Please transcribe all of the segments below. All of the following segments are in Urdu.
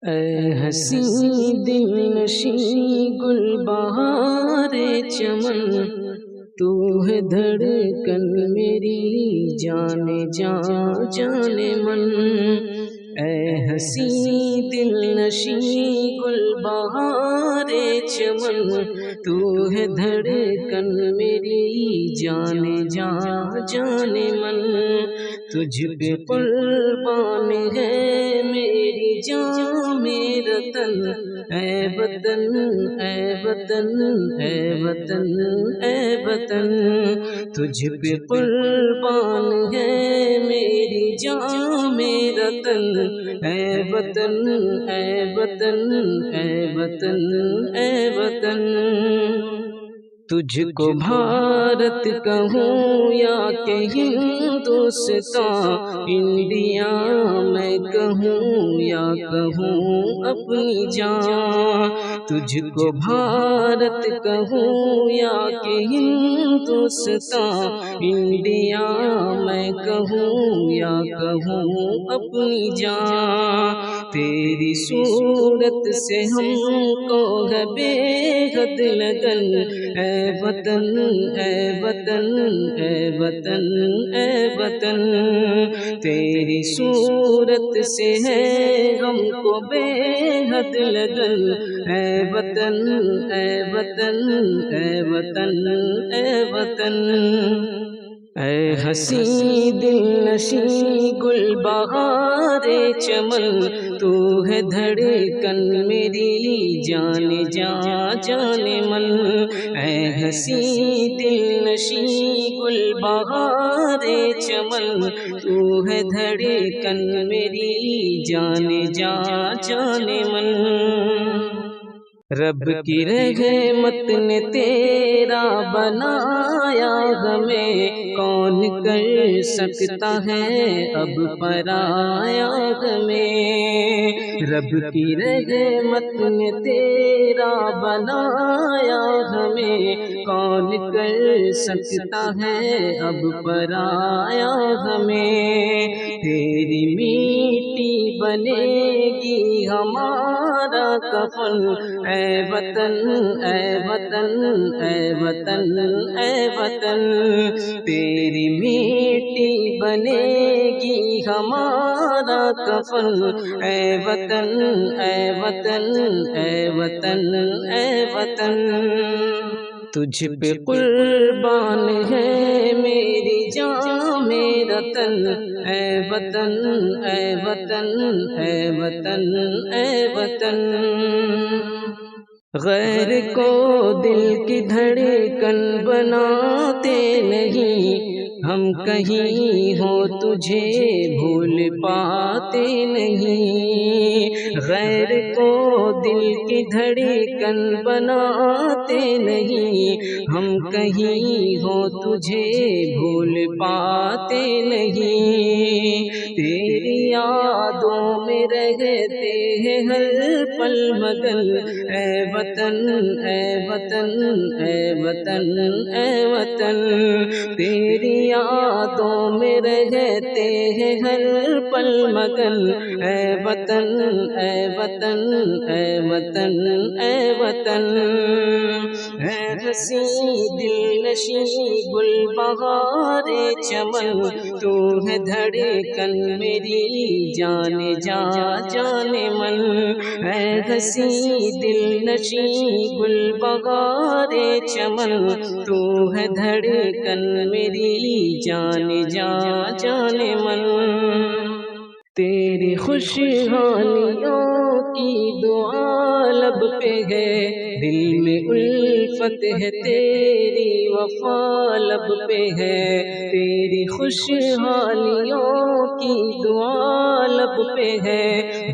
اے ہنسی دل نشیں گل بہار چمن، تو ہے دھڑکن میری جانے جان من۔ اے ہنسی دل نشیں گل بہار چمن، تو ہے دھڑکن میری جانے جان من۔ تجھ پہ قربان ہے میری جان میرا تن، اے وطن اے وطن اے وطن اے وطن۔ تجھ پہ قربان ہے میری جان میرا تن، اے وطن اے وطن اے وطن اے وطن۔ تجھ کو بھارت کہوں یا کہ ہندوستان، انڈیا میں کہوں یا کہوں اپنی جان۔ تجھ کو بھارت کہوں یا کہ ہندوستان، انڈیا میں کہوں یا کہوں اپنی جان۔ تیری صورت سے ہم کو ہے بے حد لگن، اے وطن اے وطن اے وطن اے وطن۔ تیری صورت سے ہے ہم کو بے حد لگن، اے وطن اے وطن اے وطن اے وطن۔ اے ہنسی دل نشیں گل بہار چمن، تو ہے دھڑکن میری جانے جان من۔ اے ہنسی دل نشیں گل بہار چمن، تو ہے دھڑکن میری جانے جان من۔ رب کی رحمت نے تیرا بنایا ہمیں، کون کر سکتا ہے اب پرایا ہمیں۔ رب کی رحمت نے تیرا بنایا ہمیں، کون کر سکتا ہے اب پرایا ہمیں۔ تیری میٹی بنے گی ہمارا کفن، اے وطن اے وطن اے وطن اے وطن۔ تیری میٹی بنے گی ہمارا کفن، اے وطن اے وطن اے وطن اے وطن۔ تجھ پہ قربان ہے میری جان میرا تن، اے وطن اے وطن اے وطن اے وطن۔ غیر کو دل کی دھڑکن بناتے نہیں، ہم کہیں ہو تجھے بھول پاتے نہیں۔ غیر کو دل کی دھڑکن بناتے نہیں، ہم کہیں ہو تجھے بھول پاتے نہیں۔ تیری یادوں میں رہتے ہیں ہر پل مگن، اے وطن اے وطن اے وطن اے وطن۔ تیری یادوں میں رہتے ہیں ہر پل مگن، اے وطن اے وطن اے وطن اے وطن۔ اے ہنسی دل نشیں گل بہار چمن، تو ہے دھڑکن میری جانے جان من۔ اے ہنسی دل نشیں گل بہار چمن، تو ہے دھڑکن میری جانے جان من۔ تیری خوشحالیوں کی دعا لب پہ ہے، دل میں الفت ہے تیری وفا لب پہ ہے۔ تیری خوشحالیوں کی دعا لب پہ ہے،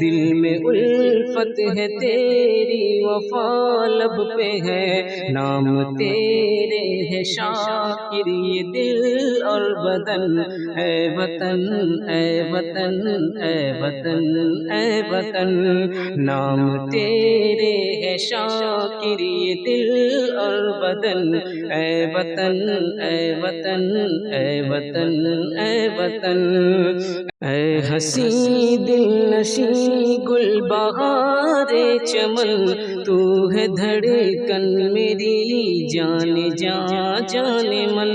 دل میں الفت ہے تیری وفا لب پہ ہے۔ نام تیرے ہے شاکر یہ دل اور بدن، اے وطن اے وطن اے وطن اے وطن۔ نام تیرے ہے شاکر یہ دل اور بدن، اے وطن اے وطن اے وطن اے وطن۔ اے ہنسی دل نشیں گل بہار چمن، تو ہے دھڑکن میری جان جان من۔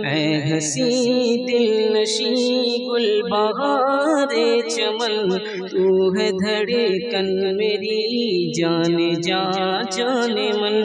اے ہنسی دل نشیں گل بہار چمن، تو ہے دھڑکن میری جان جان من۔